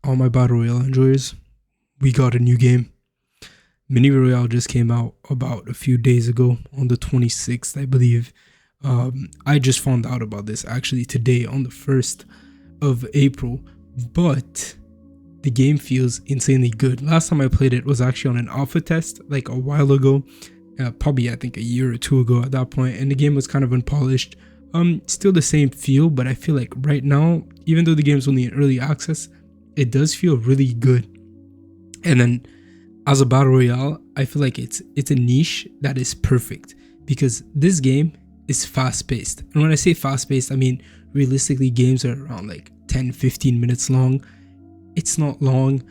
All my Battle Royale enjoyers, we got a new game. Mini Royale just came out about a few days ago on the 26th, I believe. I just found out about this actually today on the 1st of April, but the game feels insanely good. Last time I played it was actually on an alpha test like a while ago, probably I think a year or two ago at that point, and the game was kind of unpolished. Still the same feel, but I feel like right now, even though the game's only in early access, it does feel really good. And then as a battle royale, I feel like it's a niche that is perfect because this game is fast paced. And when I say fast paced, I mean realistically games are around like 10-15 minutes long. It's not long.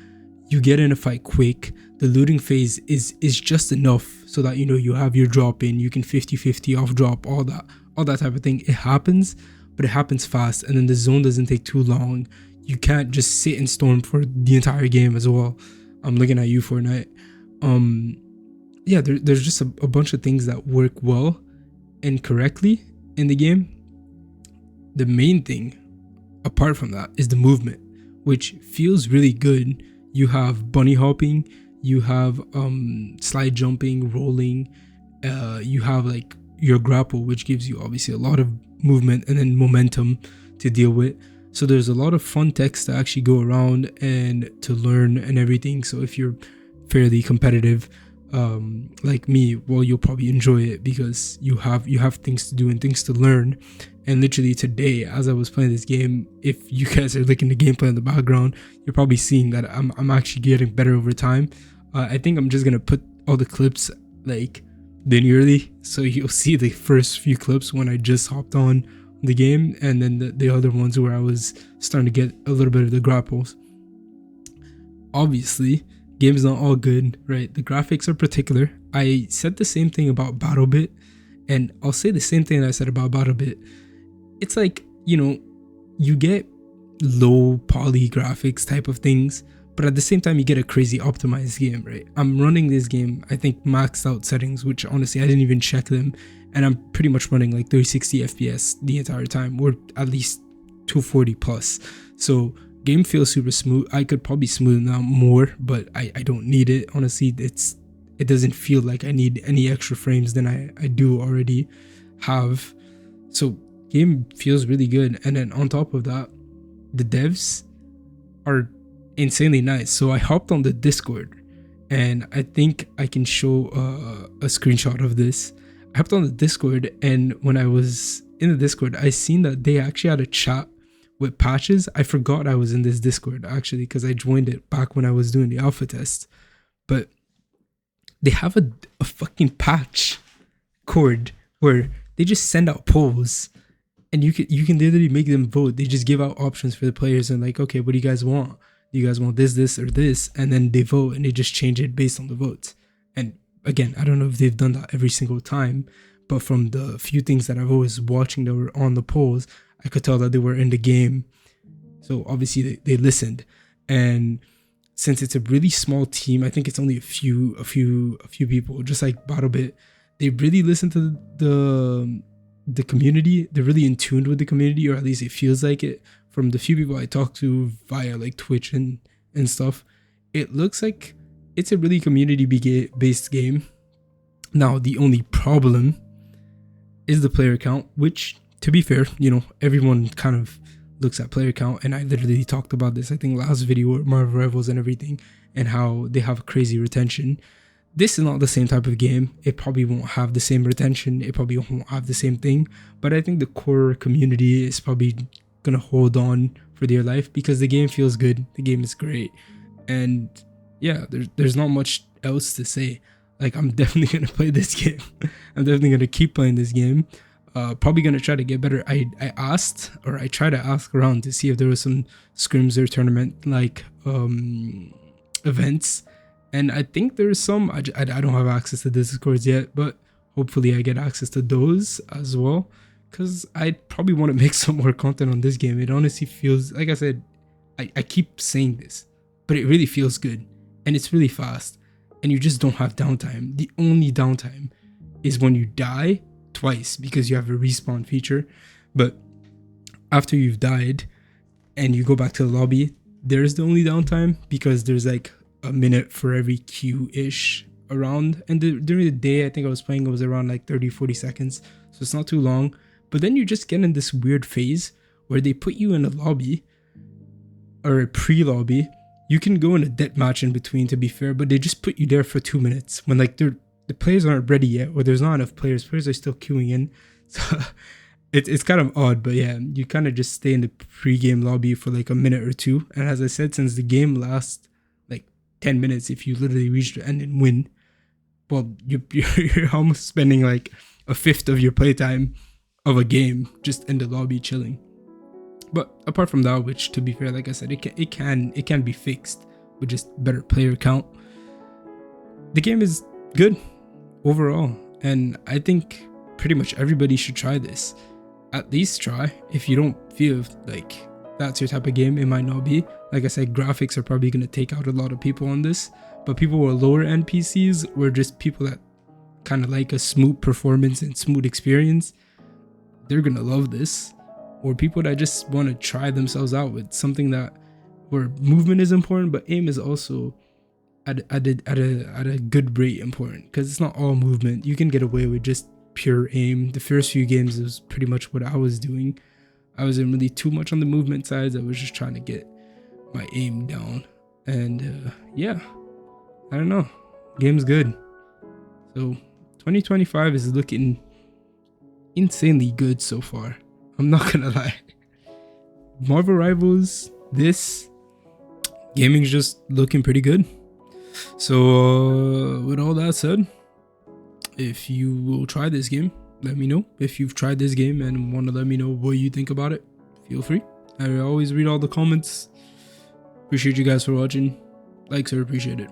You get in a fight quick. The looting phase is just enough so that you have your drop in, you can 50-50 off drop, all that type of thing. It happens, but it happens fast, and then the zone doesn't take too long. You can't just sit and storm for the entire game as well. I'm looking at you, Fortnite. Yeah, there's just a bunch of things that work well and correctly in the game. The main thing, apart from that, is the movement, which feels really good. You have bunny hopping, you have slide jumping, rolling, you have like your grapple, which gives you obviously a lot of movement and then momentum to deal with. So there's a lot of fun text to actually go around and to learn and everything. So if you're fairly competitive like me, well, you'll probably enjoy it because you have things to do and things to learn. And literally today, as I was playing this game, if you guys are looking at the gameplay in the background, you're probably seeing that I'm actually getting better over time. I think I'm just gonna put all the clips like linearly, so you'll see the first few clips when I just hopped on the game, and then the other ones where I was starting to get a little bit of the grapples. Obviously, game's not all good, right? The graphics are particular. I said the same thing about BattleBit, and I'll say the same thing I said about BattleBit. It's like, you get low poly graphics type of things, but at the same time you get a crazy optimized game, right? I'm running this game, I think maxed out settings, which honestly I didn't even check them, and I'm pretty much running like 360 FPS the entire time, or at least 240 plus. So game feels super smooth. I could probably smoothen out more, but I don't need it. Honestly, it doesn't feel like I need any extra frames than I do already have. So game feels really good. And then on top of that, the devs are insanely nice. So I hopped on the Discord, and I think I can show a screenshot of this. I hopped on the Discord, and when I was in the Discord, I seen that they actually had a chat with patches. I forgot I was in this Discord actually because I joined it back when I was doing the alpha test. But they have a fucking patch cord where they just send out polls, and you can literally make them vote. They just give out options for the players and like, okay, what do you guys want? Do you guys want this, or this? And then they vote, and they just change it based on the votes. And again, I don't know if they've done that every single time, but from the few things that I've always watching that were on the polls, I could tell that they were in the game. So obviously they listened. And since it's a really small team, I think it's only a few people, just like BattleBit, they really listen to the community. They're really in tune with the community, or at least it feels like it. From the few people I talked to via like Twitch and stuff, it looks like it's a really community based game. Now the only problem is the player count, which, to be fair, everyone kind of looks at player count, and I literally talked about this, I think last video, Marvel Rivals and everything, and how they have crazy retention. This is not the same type of game. It probably won't have the same retention. It probably won't have the same thing, but I think the core community is probably gonna hold on for dear life because the game feels good. The game is great, and yeah, there's not much else to say. Like, I'm definitely gonna play this game. I'm definitely gonna keep playing this game. Probably gonna try to get better. I tried to ask around to see if there was some scrims or tournament like events, and I think there's some. I don't have access to Discords yet, but hopefully I get access to those as well, because I probably want to make some more content on this game. It honestly feels, like I said, I keep saying this, but it really feels good, and it's really fast, and you just don't have downtime. The only downtime is when you die twice because you have a respawn feature, but after you've died and you go back to the lobby, there's the only downtime, because there's like a minute for every queue-ish around. And during the day, I think I was playing, it was around like 30-40 seconds. So it's not too long. But then you just get in this weird phase where they put you in a lobby or a pre-lobby. You can go in a death match in between, to be fair, but they just put you there for 2 minutes when like the players aren't ready yet, or there's not enough players. Players are still queuing in. So it's kind of odd, but yeah, you kind of just stay in the pre-game lobby for like a minute or two. And as I said, since the game lasts like 10 minutes, if you literally reach the end and win, well, you're almost spending like a fifth of your playtime of a game just in the lobby chilling. But apart from that, which to be fair, like I said, it can be fixed with just better player count. The game is good overall, and I think pretty much everybody should try this. At least try. If you don't feel like that's your type of game, it might not be. Like I said, graphics are probably gonna take out a lot of people on this, but people who are lower end PCs, or just people that kind of like a smooth performance and smooth experience, they're gonna love this. Or people that just want to try themselves out with something that where movement is important, but aim is also at a good rate important, because it's not all movement. You can get away with just pure aim. The first few games is pretty much what I was doing. I wasn't really too much on the movement sides. I was just trying to get my aim down, and yeah, I don't know. Game's good. So 2025 is looking insanely good so far. I'm not gonna lie. Marvel Rivals, this gaming's just looking pretty good. So with all that said, if you will try this game, let me know. If you've tried this game and want to let me know what you think about it, feel free. I always read all the comments. Appreciate you guys for watching. Likes are appreciated.